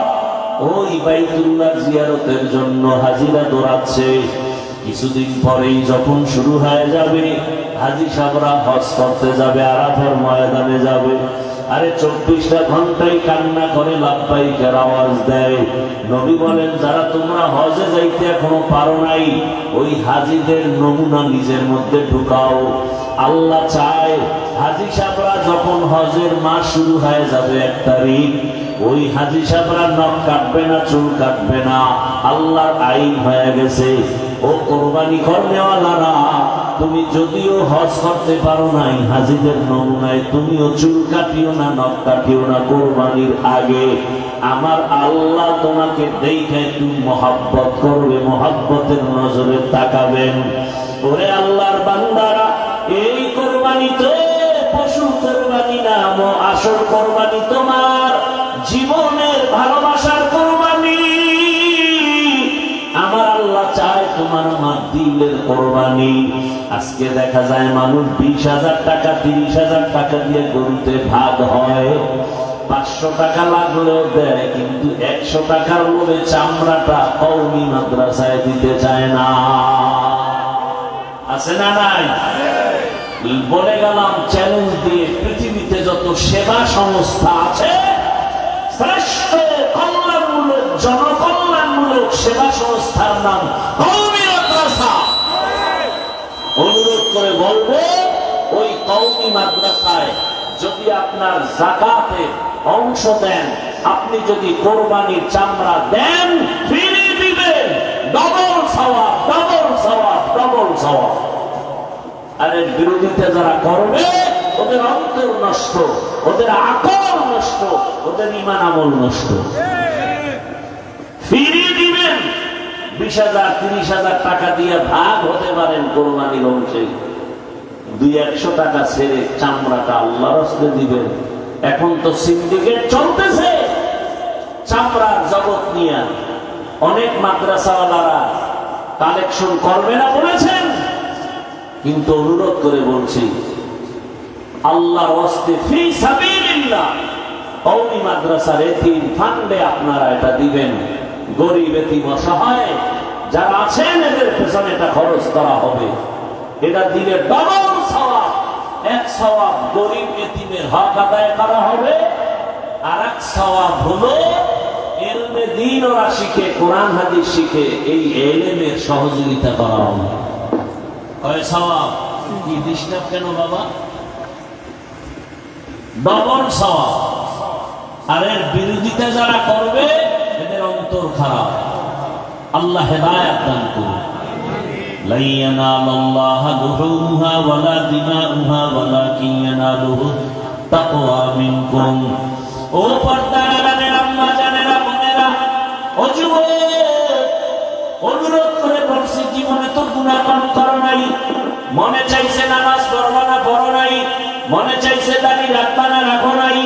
ওই বাইতুল্লাহ জিয়ারতের জন্য হাজিরা দৌড়াচ্ছে। কিছুদিন পরেই যখন শুরু হয়ে যাবে, হাজী সাহেবরা হজ করতে যাবে, আরাফার ময়দানে যাবে। আরে 24টা ঘন্টাই কান্না করে লাব্বাইকের আওয়াজ দেয়। নবী বলেন, যারা তোমরা হজে যাইতে এখনো পারো নাই, ওই হাজীদের নমুনা নিজের মধ্যে ঢুকাও। আল্লাহ চায় হাজী সাহেবরা যখন হজের মাস শুরু হয়ে যাবে 1 তারিখ, ওই হাজী সাহেবরা নখ কাটবে না, চুল কাটবে না। আল্লাহর আইন হয়ে গেছে। ও কোরবানি করনেওয়ালারা, তুমি যদিও হজ করতে পারো নাই, হাজীদের নমুনায় তুমিও চুল কাটিও না, নখ কাটিও না। কোরবানির আগে আমার আল্লাহ তোমাকে দেখে একটু মহব্বত করবে, মহব্বতের নজরে তাকাবেন। ওরে আল্লাহর বান্দারা, এই কোরবানি তো পশু কোরবানি না, আসল কোরবানি তোমার জীবনের ভালোবাসার কোরবানি। আমার আল্লাহ চায় তোমার আমার দিলের কোরবানি। আজকে দেখা যায় মানুষ 20,000 টাকা 30,000 টাকা দিয়ে গরুতে ভাগ হয়, 500 টাকা লাগলেও দেয়, কিন্তু 100 টাকার লোভে চামড়াটা কওমি মাদ্রাসায় দিতে চায় না। আছে না নাই? বলে গেলাম চ্যালেঞ্জ দিয়ে, পৃথিবীতে যত সেবা সংস্থা আছে, শ্রেষ্ঠ কল্যাণমূলক, জনকল্যাণমূলক সেবা সংস্থার নাম কওমি মাদ্রাসা। অনুরোধ করে বলবো, ওই কওমি মাদ্রাসায় যদি আপনার যাকাতে অংশ দেন, আপনি যদি কোরবানির চামড়া দেন, ফিরিয়ে দিবেন, ডবল সওয়াব, ডবল সওয়াব, ডবল সওয়াব। আরে বিরোধিতা যারা করবে, ওদের অন্তর নষ্ট, ওদের আকল নষ্ট, ওদের ঈমান আমল নষ্ট। ফিরিয়ে দিবেন। 20,000 30,000 টাকা দিয়ে ভাগ হতে পারেন কোরবানির অংশে। 200-100 টাকা ছেড়ে চামড়াটা আল্লাহর রাস্তে দিবেন। এখন তো সিন্ডিকেট চলতেছে চামড়ার জগৎ নিয়ে। অনেক মাদ্রাসাওয়ালারা কালেকশন করবে না বলেছেন, কিন্তু অনুরোধ করে বলছি, আল্লাহর ওয়াস্তে ফি সাবিলিল্লাহ কওমি মাদ্রাসার এতিম ফান্ডে আপনারা এটা দিবেন। গরিব এতিম অসহায় যারা আছেন, এদের পেছনে এটা খরচ করা হবে। এটা দিলে ডবল সওয়াব। 1 সওয়াব গরিব এতিমের হক আদায় করা হবে, আর 1 সওয়াব হলো ইলমে দ্বীন ওরা শিখে, কোরআন হাদিস শিখে, এই ইলমের সহযোগিতা করা হবে। কয় সওয়াব? কি ডিস্টার্ব কেন বাবা? ডবল সওয়াব। আর এর বিরোধিতা যারা করবে, এদের অন্তর খারাপ। আল্লাহ হেদায়েত দান করুন। লা ইয়ানালুল্লাহু লুহুমুহা ওয়ালা দিমাউহা ওয়ালাকিন ইয়ানালুহু তাকওয়া মিনকুম। ও পর্দার আম্মা জানেরা, বোনেরা, ও যুবক, অনুরোধ করে বলছি, জীবনে তো গুনাহ কম করো নাই, মনে চাইছে নামাজ পড়বা না, পড়ো নাই, মনে চাইছে দাড়ি রাখবা না, রাখো নাই,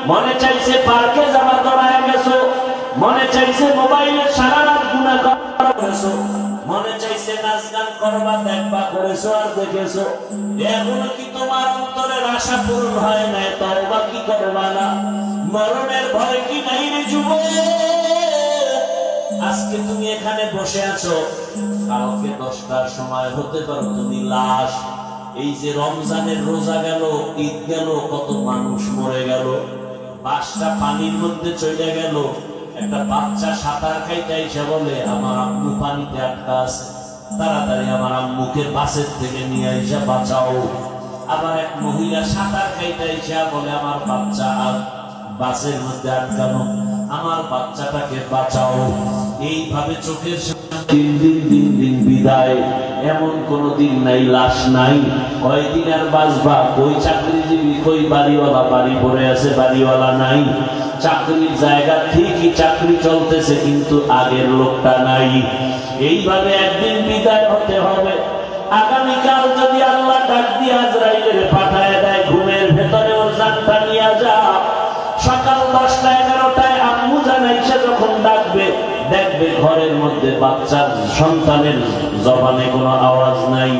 মনে চাইছে পার্কে যাবা, দৌড়ায় গেছো, মনে চাইছে মোবাইলে সারা রাত গুনাহ করেছো, মনে চাইছে নাচ গান করবা, দেখবা, করেছো আর দেখেছো। এখনো কি তোমার অন্তরের আশা পূরণ হয় না? তওবা কি করবা না? মরণের ভয় কি নাই রে যুবক? আজকে তুমি এখানে বসে আছো, কালকে 10টার সময় হতে পারো তুমি লাশ। এই যে রমজানের রোজা গেল, ঈদ গেল, কত মানুষ মরে গেল, বাসটা পানির মধ্যে চলে গেল। একটা বাচ্চা সাঁতার খাইতে এসে বলে আমার আম্মু পানিতে আটকা আছে, তাড়াতাড়ি আমার আম্মুকে বাসের থেকে নিয়ে এসে বাঁচাও। আবার এক মহিলা সাঁতার খাইতে এসে বলে আমার বাচ্চা বাসের মধ্যে আটকানো, আমার বাচ্চাটাকে বাঁচাও। এইভাবে চোখের দিন দিন দিন দিন বিদায়, এমন কোন দিন নাই লাশ নাই। কয়দিন আর বাঁচবা? কই চাকরিজীবী, কই বাড়িওয়ালা? বাড়ি পড়ে আছে, বাড়িওয়ালা নাই। চাকরির জায়গা ঠিকই চাকরি চলতেছে, কিন্তু আগের লোকটা নাই। এইভাবে একদিন বিদায় হতে হবে। আগামীকাল যদি আল্লাহ ডাক দিয়ে আজরাইলের পাঠায় দেয়, ঘুমের ভেতরে ওর জানটা নিয়ে যা। সকাল 10টা 11টায় আম্মু জানাইছে যখন ডাকবে, দেখবে ঘরের মধ্যে বাচ্চার সন্তানের জবানে কোনো আওয়াজ নাই।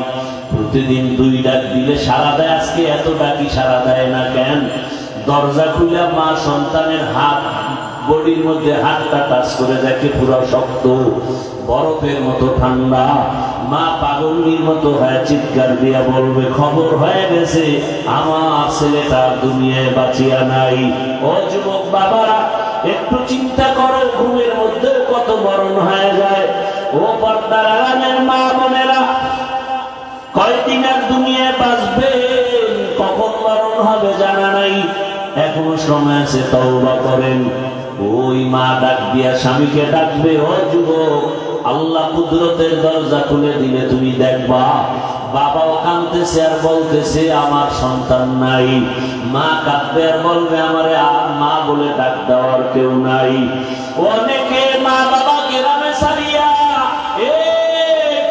প্রতিদিন 2 ডাক দিলে সারা দেয়, আজকে এত ডাকি সারা দেয় না কেন? দরজা খুলে মা সন্তানের হাত, বডির মধ্যে হাতটা টাচ করে দেখে পুরো শক্ত, বরফের মতো ঠান্ডা। মা পাগলের মতো হয়ে চিৎকার দিয়া বলবে খবর হয়ে গেছে, আমার ছেলেটা দুনিয়ায় বাঁচিয়া নাই। ও যুবক বাবারা, একটু চিন্তা করো, ঘুমের মধ্যে কত মরণ হয়ে যায়। ও পর্দার আড়ালের মা বোনেরা, কয়দিন আর দুনিয়ায় বাঁচবে, কখন মরণ হবে জানা নাই। এখনো সময় আছে, তওবা করেন। ওই মা ডাক দিয়া স্বামীকে ডাকবে, ও যুবক, আল্লাহ কুদরতের দরজা খুলে দিলে তুমি দেখবা বাবাও কাঁদতেছে আর বলতেছে আমার সন্তান নাই। মা কাঁদবে আর বলবে আমারে মা বলে ডাক দেওয়ার কেউ নাই। অনেকে মা বাবা গ্রামে ছাড়িয়া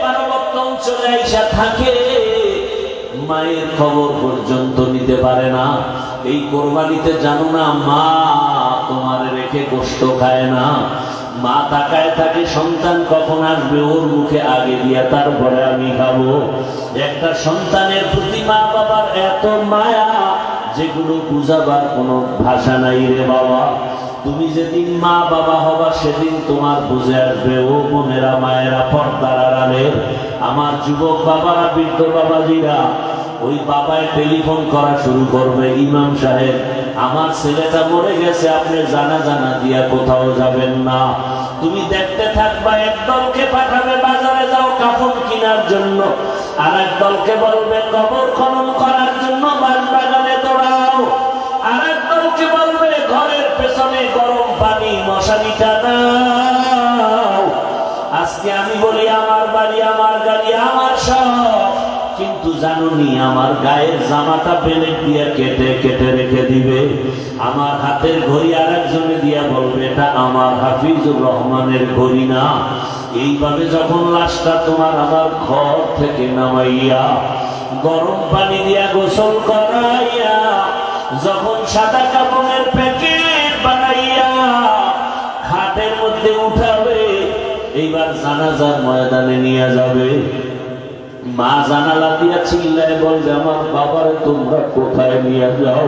পার্বত্য অঞ্চলে আইসা থাকে, মায়ের খবর পর্যন্ত নিতে পারে না। এই কোরবানিতে জানো না, মা তোমার রেখে গোশত খায় না। মা তাকায় থাকে সন্তান কখন আসবে, ওর মুখে আগে দিয়া তারপরে আমি খাবো। একটা সন্তানের প্রতি মা বাবার এত মায়া, যেগুলো বুঝাবার কোনো ভাষা নাই রে বাবা। তুমি যেদিন মা বাবা হবা সেদিন তোমার বুঝে আসবে। ও বোনেরা, মায়েরা, পর্দার আড়ালের আমার যুবক বাবারা, বৃদ্ধ বাবাজিরা, ওই বাবায় টেলিফোন করা শুরু করবে, ইমাম সাহেব আমার ছেলেটা মরে গেছে, আপনি জানা দিয়া কোথাও যাবেন না। তুমি দেখতে থাকবা, এক দলকে পাঠাবে বাজারে যাও কাপড় কেনার জন্য, আর এক দলকে বলবে কবর খনন করার জন্য বাগানে দৌড়াও, আর এক দলকে বলবে ঘরের পেছনে গরম পানি মশারিটা নাও। আজকে আমি বলি আমার বাড়ি, আমার গাড়ি, আমার সব, কিন্তু জানুনি আমার গায়ের জামাটা বেলেট দিয়ে কেটে কেটে রেখে দিবে। আমার হাতের ঘড়ি আর একজনে দিয়া বলবে এটা আমার হাফিজুর রহমানের ঘড়ি না। এইভাবে যখন লাশটা তোমার আমার ঘর থেকে নামাইয়া গরম পানি দিয়া গোসল করাইয়া, যখন সাদা কাপড়ের প্যাকেট বানাইয়া খাটের মধ্যে উঠাবে, এইবার জানাজার ময়দানে নিয়ে যাবে। মা জানালা দিয়া চিল্লায় বলবে আমার বাবারে তোমরা কোথায় নিয়ে যাও?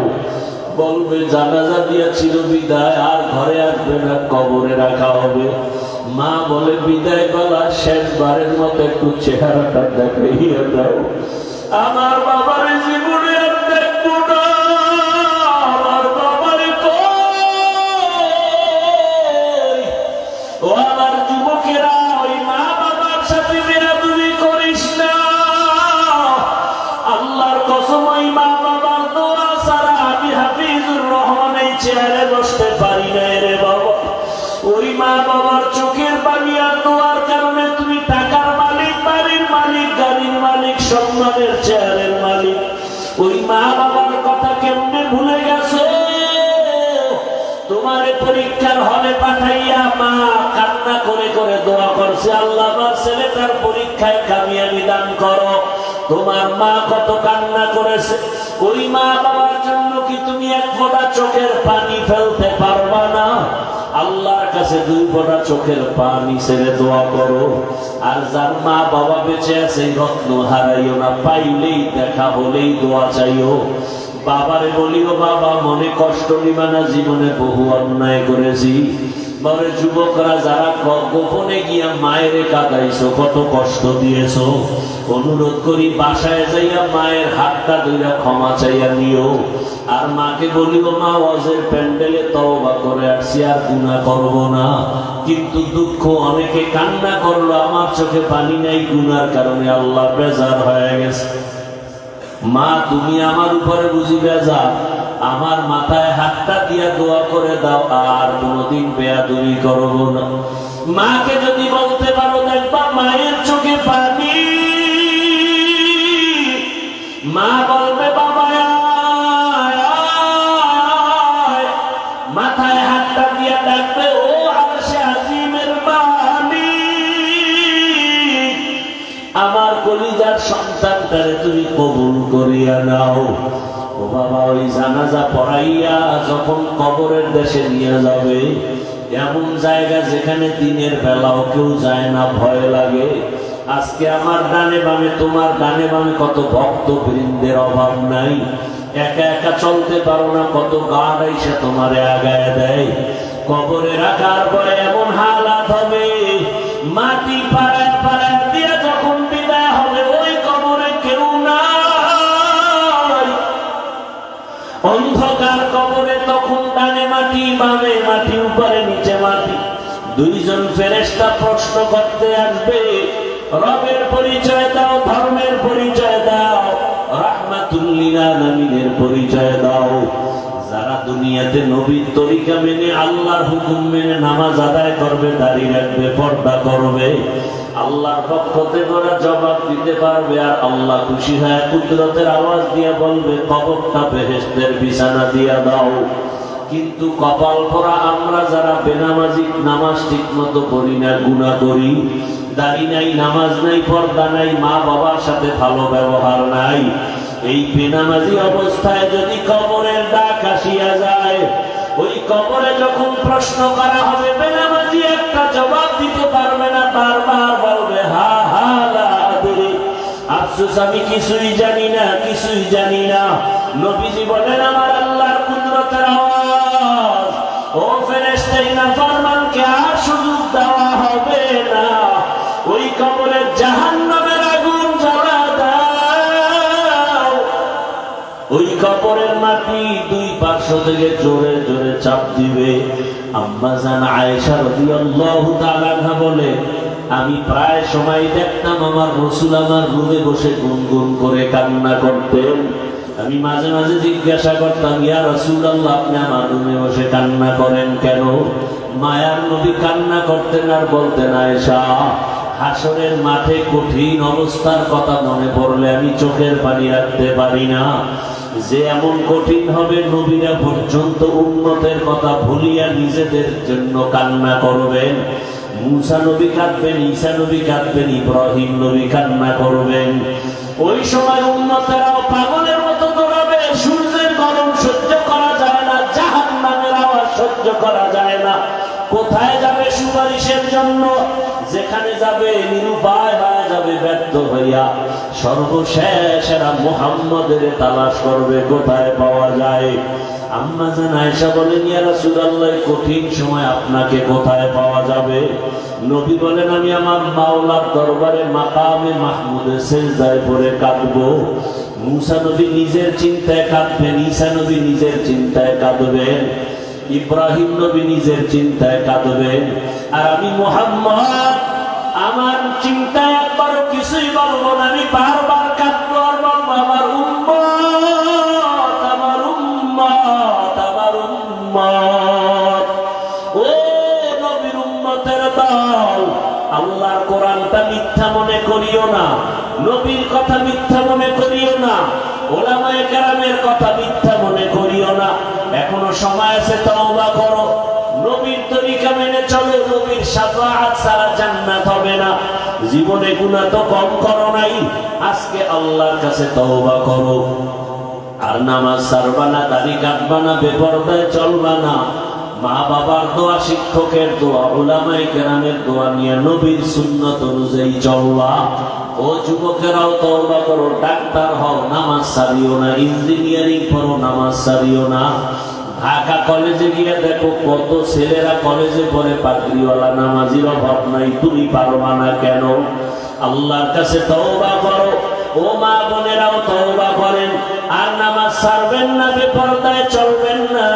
বলবে জানাজা দিয়েছিল বিদায়, আর ঘরে আসবে না, কবরে রাখা হবে। মা বলে বিদায় বেলা শেষবারের মতো একটু চেহারাটা দেখাইয়া দাও, আমার বাবার জীবনে আর দেখবো না, আমার বাবারে কই। ও আমার যুবকেরা, ওই মা বাবার সাথে বেরাদবি করিস না। আল্লাহর কসম, ওই মা বাবার দোয়া ছাড়া আমি হাফিজুর রহমান এই চেয়ারে বসতে পারি না রে বাবা। ওই মা বাবার চোখের পানি আর দোয়ার কারণে তুমি টাকার মালিক, বাড়ির মালিক, গাড়ির মালিক, সম্মানের চেয়ারের মালিক। ওই মা বাবার কথা কেমনে ভুলে গেছো? তোমার পরীক্ষার হলে পাঠাইয়া মা কান্না করে করে দোয়া করছে, আল্লাহ আমার ছেলেটার পরীক্ষায় কামিয়াবি দান করো। তোমার মা কত কান্না করেছে। ওই মা বাবার জন্য কি তুমি এক ফোঁটা চোখের পানি ফেলতে পারবা না? আল্লাহর কাছে 2 ফোঁটা চোখের পানি ছেড়ে দোয়া করো। আর যার মা বাবা বেঁচে আছে, রত্ন হারাইও না, পাইলেই দেখা হলেই দোয়া চাইও। বাবারে বলিও বাবা মনে কষ্ট নিবা না, জীবনে বহু অন্যায় করেছি, বলে যুবকরা যারা গোপনে গিয়া মায়ের কাঁদাইছো, কত কষ্ট দিয়েছো, অনুরোধ করি বাসায় যাইয়া মায়ের হাতটা ধইরা ক্ষমা চাইয়া নিও। আর মাকে বলিও, মা ওয়াজের প্যান্ডেলে তওবা করে আসছি, আর গুনাহ করব না। কিন্তু দুঃখ, অনেকে কান্না করলো, আমার চোখে পানি নাই, গুনার কারণে আল্লাহ বেজার হয়ে গেছে। মা তুমি আমার উপরে বুঝি বেজার, আমার মাথায় হাতটা দিয়া দোয়া করে দাও, আর কোনদিন বেয়াদবি করব না। মাকে যদি বলতে পারো, দেখবা মায়ের চোখে পানি। মা বলবে বাবা মাথায় হাতটা দিয়া ডাকবে, ও আরশে আজিমের মালিক, আমার কলিজার সন্তানটারে তুমি কবুল করিয়া নাও। ও বাবা, ওই জানাজা পড়াইয়া যখন কবরের দেশে নিয়ে যাবে, এমন জায়গা যেখানে দিনের বেলাও কেউ যায় না, ভয় লাগে। আজকে আমার ডানে বামে, তোমার ডানে বামে কত ভক্ত বৃন্দের অভাব নাই। একা একা চলতে পারো না, কত গার্ড এসে তোমারে আগায় দেয়। কবরে রাখার পরে এমন হালাত হবে, মাটি পাড়ায় পাড়ায় দিয়ে যখন বিদায় হবে, ওই কবরে কেউ নাই। অন্ধকার কবরে তখন ডানে মাটি, বামে মাটি, উপরে নিচে মাটি। দুইজন ফেরেশতা প্রশ্ন করতে আসবে, রবের পরিচয় দাও, ধর্মের পরিচয় দাও, রাহমাতুল লিল আলামিনের পরিচয় দাও। যারা দুনিয়াতে নবীর তরিকা মেনে, আল্লাহর হুকুম মেনে নামাজ আদায় করবে, দাড়ি রাখবে, পর্দা করবে, আল্লাহর পক্ষ থেকে ওরা জবাব দিতে পারবে। আর আল্লাহ খুশি হয় কুদরতের আওয়াজ দিয়ে বলবে, কবরটা বেহেশতের বিছানা দিয়া দাও। কিন্তু কপাল পরা আমরা যারা বেনামাজি, নামাজ ঠিক মতো পড়ি না, গুনাহ করি, দাড়ি নাই, নামাজ নাই, পর্দা নাই, মা বাবার সাথে ভালো ব্যবহার নাই, এই বেনামাজি অবস্থায় যদি কবরের ডাক আসিয়া যায়, ওই কবরে যখন প্রশ্ন করা হবে, বেনামাজি একটা জবাব দিতে পারবে না, বারবার বলবে হা হা লা আদরি, আফসোস আমি কিছুই জানি না, কিছুই জানি না। নবীজি বলেন, আমার আল্লাহর কুদরতের আওয়াজ, ও ফেরেশতা নাফরমানকে আর সুযোগ দেওয়া হবে না, ওই কবরে জাহান্নামের আগুন জ্বালা দাও। ওই কবরের মাটি দুই পার্শ্ব থেকে জোরে জোরে চাপ দিবে। আম্মা জান আয়েশা রাদিয়াল্লাহু তাআলা আনহা বলে, আমি প্রায় সময় দেখতাম আমার রাসূল আমার রুমে বসে গুনগুন করে কান্না করতেন। আমি মাঝে মাঝে জিজ্ঞাসা করতাম, ইয়া রাসূলুল্লাহ, আপনি আমার রুমে বসে কান্না করেন কেন? মায়ার নবী কান্না করতেন আর বলতেন, আয়েশা, হাসরের মাঠে কঠিন অবস্থার কথা মনে পড়লে আমি চোখের পানি রাখতে পারি না। যে এমন কঠিন হবে, নবীরা পর্যন্ত উম্মতের কথা ভুলিয়া নিজেদের জন্য কান্না করবেন। মুসা নবী কাঁদবেন, ঈসা নবী কাঁদবেন, ইব্রাহিম নবী কান্না করবেন। ওই সময় উম্মতেরাও পাগলের মতো দৌড়াবে। সূর্যের গরম সহ্য করা যায় না, জাহান্নামের আওয়াজ সহ্য করা যায় না। কোথায় যাবে সুপারিশের জন্য? যেখানে যাবে নিরুপায় হয়ে যাবে, ব্যর্থ হইয়া সর্বশেষ এরা মুহাম্মদের তালাশ করবে, কোথায় পাওয়া যায়। আম্মা জান আয়েশা বলেন, ইয়া রাসূলুল্লাহ, কঠিন সময় আপনাকে কোথায় পাওয়া যাবে? নবী বলেন, আমি আমার মাওলার দরবারে মাকামে মাহমুদে সিজদায় পড়ে কাঁদবো। মুসা নবী নিজের চিন্তায় কাঁদবেন, ঈসা নবী নিজের চিন্তায় কাঁদবেন, ইব্রাহিম নবী নিজের চিন্তায় কাঁদবেন। আর আমি মুহাম্মদ আমার চিন্তায় একবারও কিছুই বলবো না, আমি বারবার কাঁদবো আর বলবো, আমার উম্মত, আমার উম্মত, আমার উম্মত। ও নবীর উম্মতের দল, আল্লাহর কোরআনটা মিথ্যা মনে করিও না, নবীর কথা মিথ্যা মনে করিও না, ওলামায়ে কেরামের কথা মিথ্যা মনে করিও না। এখনো সময় আছে, তওবা করো, নবীর তরিকা মেনে চলো। নবীর শাফাআত ছাড়া জান্নাত হবে না। জীবনে গুনাহ তো কম করো নাই, আজকে আল্লাহর কাছে তওবা করো। আর নামাজ ছাড়বা না, দাড়ি কাটবা না, বেপরদায় চলবা না। মা বাবার দোয়া, শিক্ষকের দোয়া, উলামায়ে কেরামের দোয়া নিয়ে নবীর সুন্নাত অনুযায়ী চলবা। ও যুবকেরাও তওবা করো, ডাক্তার হও, নামাজ ছাড়িও না, ইঞ্জিনিয়ারিং পড়ো, নামাজ ছাড়িও না, ঢাকা কলেজে গিয়ে দেখো কত ছেলেরা কলেজে পড়ে, পাগড়িওয়ালা নামাজির অভাব নাই। তুমি পারবা না কেন? আল্লাহর কাছে তওবা করো। ও মা বোনেরাও তওবা করেন, আর নামাজ ছাড়বেন না, বেপরদায় চলবেন না,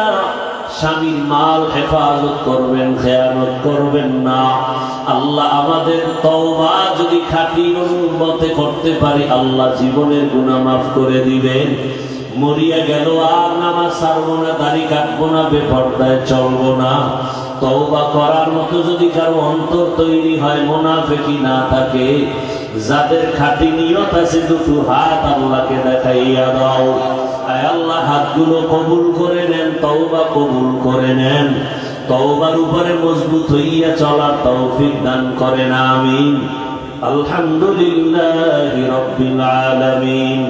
স্বামীর মাল হেফাজত করবেন, খেয়ানত করবেন না। আল্লাহ আমাদের তওবা যদি খাঁটি মতে করতে পারি, আল্লাহ জীবনের গুনাহ মাফ করে দিবেন। মরিয়া গেল আর নামাজ ছাড়বো না, দাড়ি কাটবো না, বেপরদায় চলবো না। তওবা করার মতো যদি কারো অন্তর তৈরি হয়, মুনাফিকি না থাকে, যাদের খাঁটি নিয়ত আছে, দুটো হাত আল্লাহকে দেখাইয়া দাও। আয় আল্লাহ, হাতগুলো কবুল করে নেন, তওবা কবুল করে নেন। তওবার উপরে মজবুত হইয়া চলার তৌফিক দান করেন, আমিন। আলহামদুলিল্লাহি রাব্বিল আলামিন।